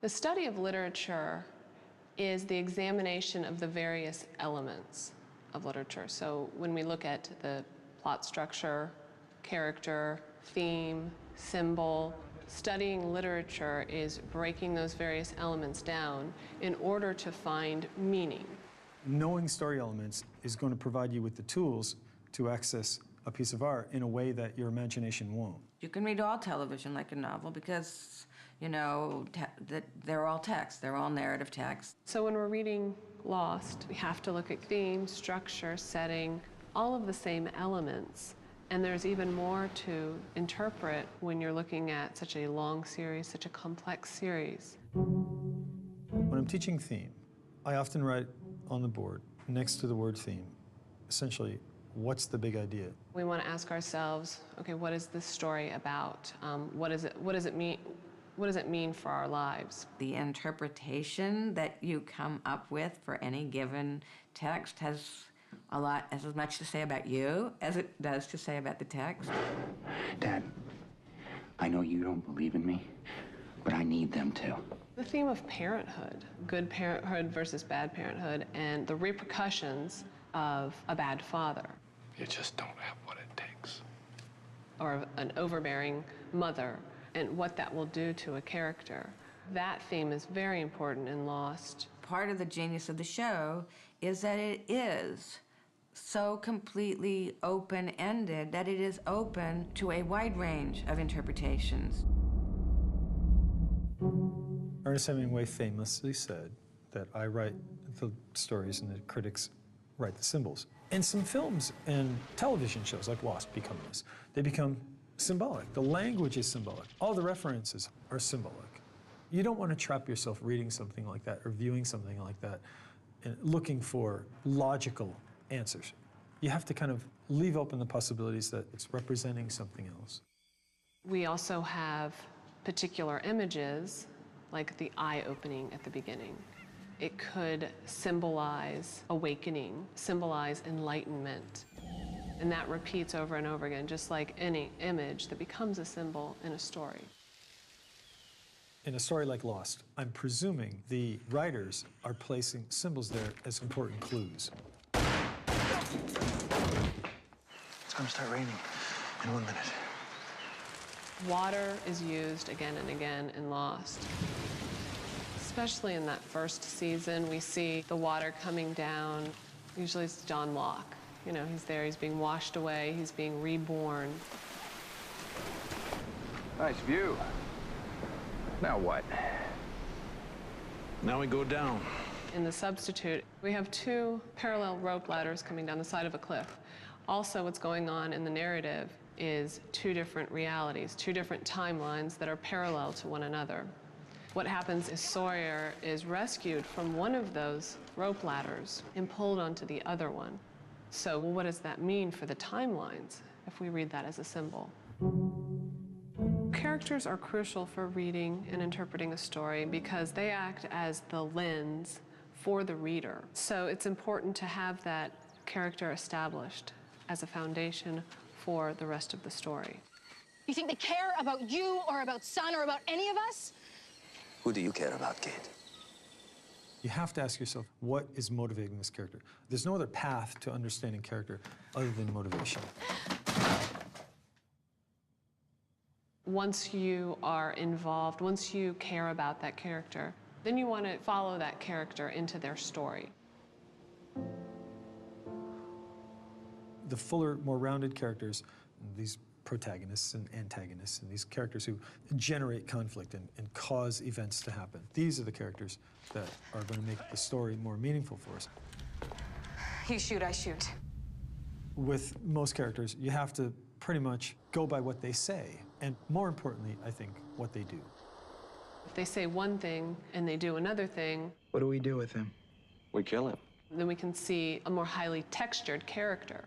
The study of literature is the examination of the various elements of literature. So when we look at the plot structure, character, theme, symbol, studying literature is breaking those various elements down in order to find meaning. Knowing story elements is going to provide you with the tools to access a piece of art in a way that your imagination won't. You can read all television like a novel because, you know, they're all text, they're all narrative text. So when we're reading Lost, we have to look at theme, structure, setting, all of the same elements. And there's even more to interpret when you're looking at such a long series, such a complex series. When I'm teaching theme, I often write on the board, next to the word theme, essentially, what's the big idea? We want to ask ourselves, okay, what is this story about? What does it mean? What does it mean for our lives? The interpretation that you come up with for any given text has as much to say about you as it does to say about the text. Dad, I know you don't believe in me, but I need them to. The theme of parenthood, good parenthood versus bad parenthood, and the repercussions of a bad father. You just don't have what it takes. Or an overbearing mother, and what that will do to a character. That theme is very important in Lost. Part of the genius of the show is that it is so completely open-ended that it is open to a wide range of interpretations. Ernest Hemingway famously said that I write the stories and the critics write the symbols. And some films and television shows like Lost become this. They become symbolic. The language is symbolic. All the references are symbolic. You don't want to trap yourself reading something like that or viewing something like that and looking for logical answers. You have to kind of leave open the possibilities that it's representing something else. We also have particular images, like the eye opening at the beginning. It could symbolize awakening, symbolize enlightenment. And that repeats over and over again, just like any image that becomes a symbol in a story. In a story like Lost, I'm presuming the writers are placing symbols there as important clues. It's gonna start raining in 1 minute. Water is used again and again in Lost. Especially in that first season, we see the water coming down. Usually it's John Locke. You know, he's there, he's being washed away, he's being reborn. Nice view. Now what? Now we go down. In The Substitute, we have two parallel rope ladders coming down the side of a cliff. Also, what's going on in the narrative is two different realities, two different timelines that are parallel to one another. What happens is Sawyer is rescued from one of those rope ladders and pulled onto the other one. So what does that mean for the timelines if we read that as a symbol? Characters are crucial for reading and interpreting a story because they act as the lens for the reader. So it's important to have that character established as a foundation for the rest of the story. You think they care about you or about Son or about any of us? Who do you care about, kid? You have to ask yourself, what is motivating this character? There's no other path to understanding character other than motivation. Once you are involved, once you care about that character, then you want to follow that character into their story. The fuller, more rounded characters, these protagonists and antagonists, and these characters who generate conflict and cause events to happen. These are the characters that are going to make the story more meaningful for us. You shoot, I shoot. With most characters, you have to pretty much go by what they say, and more importantly, I think, what they do. If they say one thing and they do another thing, What do we do with him? We kill him. then we can see a more highly textured character.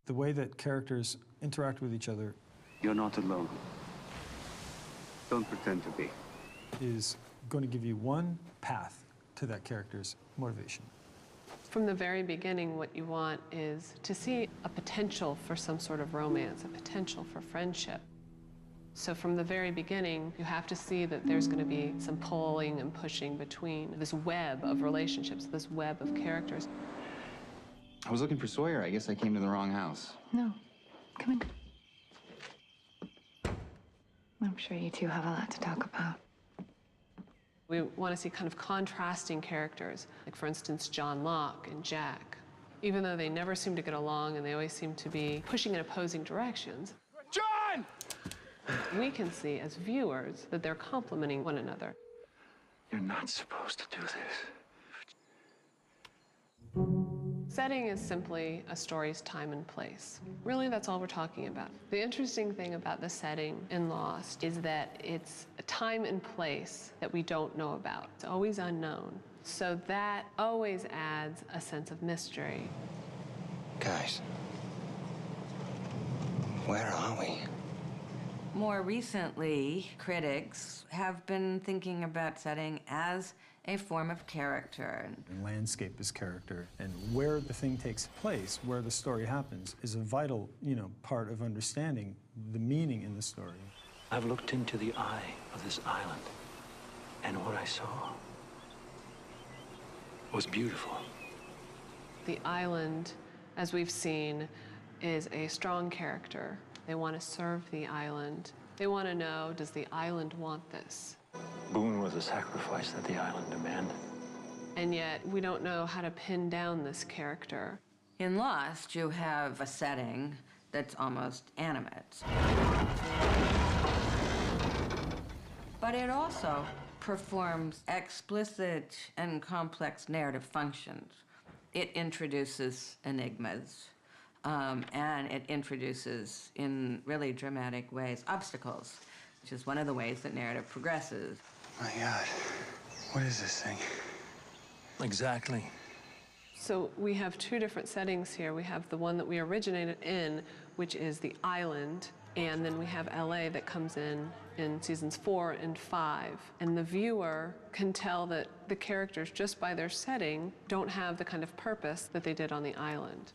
The way that characters interact with each other You're not alone. Don't pretend to be. is going to give you one path to that character's motivation. From the very beginning, what you want is to see a potential for some sort of romance, a potential for friendship. So from the very beginning, you have to see that there's going to be some pulling and pushing between this web of relationships, this web of characters. I was looking for Sawyer. I guess I came to the wrong house. No. Come in. I'm sure you two have a lot to talk about. We want to see kind of contrasting characters, like, for instance, John Locke and Jack. Even though they never seem to get along and they always seem to be pushing in opposing directions, John! we can see as viewers that they're complementing one another. You're not supposed to do this. Setting is simply a story's time and place. Really, that's all we're talking about. The interesting thing about the setting in Lost is that it's a time and place that we don't know about. It's always unknown. So that always adds a sense of mystery. Guys, where are we? More recently, critics have been thinking about setting as a form of character. And landscape is character, and where the thing takes place, where the story happens, is a vital, part of understanding the meaning in the story. I've looked into the eye of this island, and what I saw was beautiful. The island, as we've seen, is a strong character. They want to serve the island. They want to know, does the island want this? Boone was a sacrifice that the island demanded. And yet, we don't know how to pin down this character. In Lost, you have a setting that's almost animate. But it also performs explicit and complex narrative functions. It introduces enigmas, and it introduces, in really dramatic ways, obstacles, which is one of the ways that narrative progresses. My God, what is this thing? Exactly. So we have two different settings here. We have the one that we originated in, which is the island, and then we have LA that comes in seasons 4 and 5. And the viewer can tell that the characters, just by their setting, don't have the kind of purpose that they did on the island.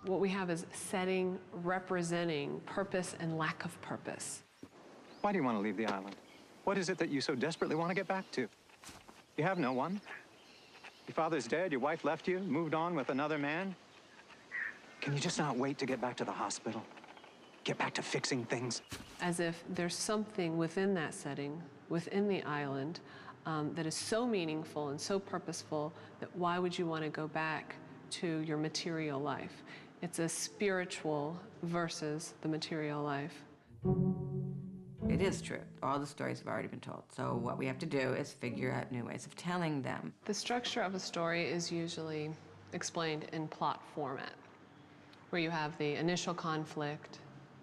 What we have is setting representing purpose and lack of purpose. Why do you want to leave the island? What is it that you so desperately want to get back to? You have no one. Your father's dead, your wife left you, moved on with another man. Can you just not wait to get back to the hospital? Get back to fixing things? As if there's something within that setting, within the island, that is so meaningful and so purposeful that why would you want to go back to your material life? It's a spiritual versus the material life. It is true. All the stories have already been told. So what we have to do is figure out new ways of telling them. The structure of a story is usually explained in plot format, where you have the initial conflict,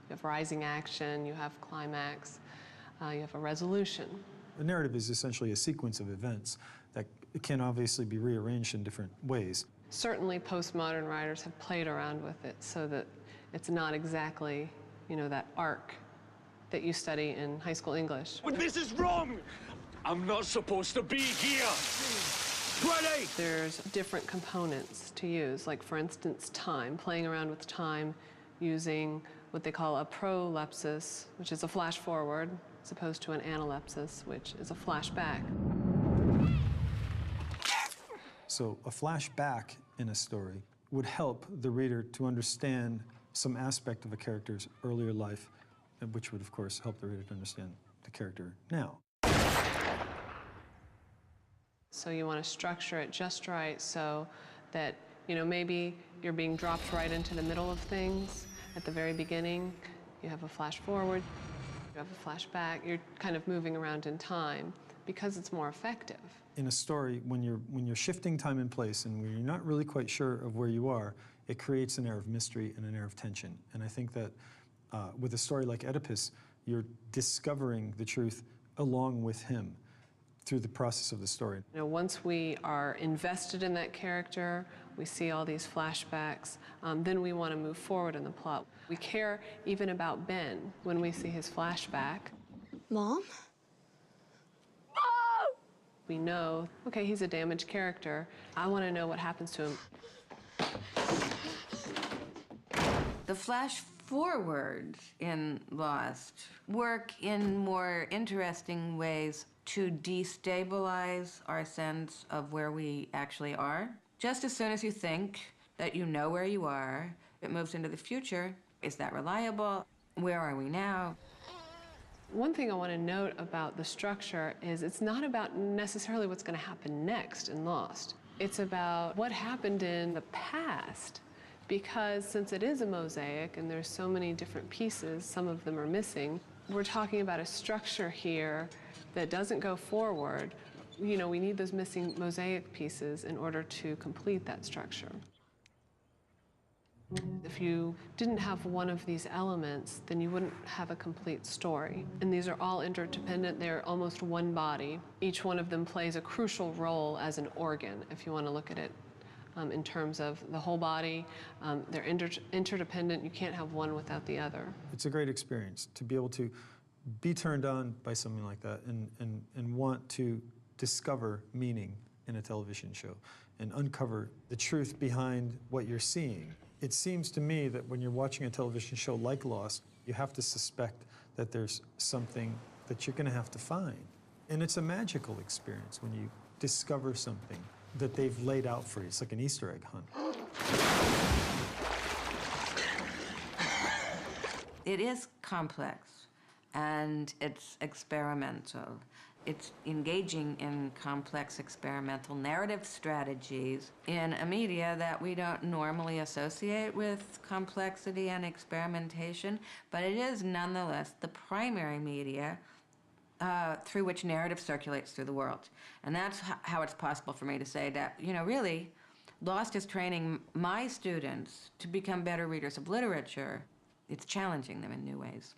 you have rising action, you have climax, you have a resolution. The narrative is essentially a sequence of events that can obviously be rearranged in different ways. Certainly postmodern writers have played around with it so that it's not exactly, that arc that you study in high school English. But this is wrong! I'm not supposed to be here! 20! There's different components to use, like, for instance, time, playing around with time using what they call a prolepsis, which is a flash forward, as opposed to an analepsis, which is a flashback. So a flashback in a story would help the reader to understand some aspect of a character's earlier life, which would, of course, help the reader to understand the character now. So you want to structure it just right so that, maybe you're being dropped right into the middle of things at the very beginning. You have a flash forward, you have a flashback. You're kind of moving around in time because it's more effective. In a story, when you're shifting time and place and when you're not really quite sure of where you are, it creates an air of mystery and an air of tension. And I think that with a story like Oedipus, you're discovering the truth along with him through the process of the story. Once we are invested in that character, we see all these flashbacks, then we want to move forward in the plot. We care even about Ben when we see his flashback. Mom? We know, okay, he's a damaged character. I want to know what happens to him. The flash forwards in Lost work in more interesting ways to destabilize our sense of where we actually are. Just as soon as you think that you know where you are, it moves into the future. Is that reliable? Where are we now? One thing I want to note about the structure is it's not about necessarily what's going to happen next in Lost. It's about what happened in the past, because since it is a mosaic and there's so many different pieces, some of them are missing, we're talking about a structure here that doesn't go forward. You know, we need those missing mosaic pieces in order to complete that structure. If you didn't have one of these elements, then you wouldn't have a complete story. And these are all interdependent. They're almost one body. Each one of them plays a crucial role as an organ, if you want to look at it in terms of the whole body. They're interdependent. You can't have one without the other. It's a great experience to be able to be turned on by something like that and want to discover meaning in a television show and uncover the truth behind what you're seeing. It seems to me that when you're watching a television show like Lost, you have to suspect that there's something that you're going to have to find. And it's a magical experience when you discover something that they've laid out for you. It's like an Easter egg hunt. It is complex, and it's experimental. It's engaging in complex experimental narrative strategies in a media that we don't normally associate with complexity and experimentation, but it is nonetheless the primary media through which narrative circulates through the world. And that's how it's possible for me to say that, you know, really, Lost is training my students to become better readers of literature. It's challenging them in new ways.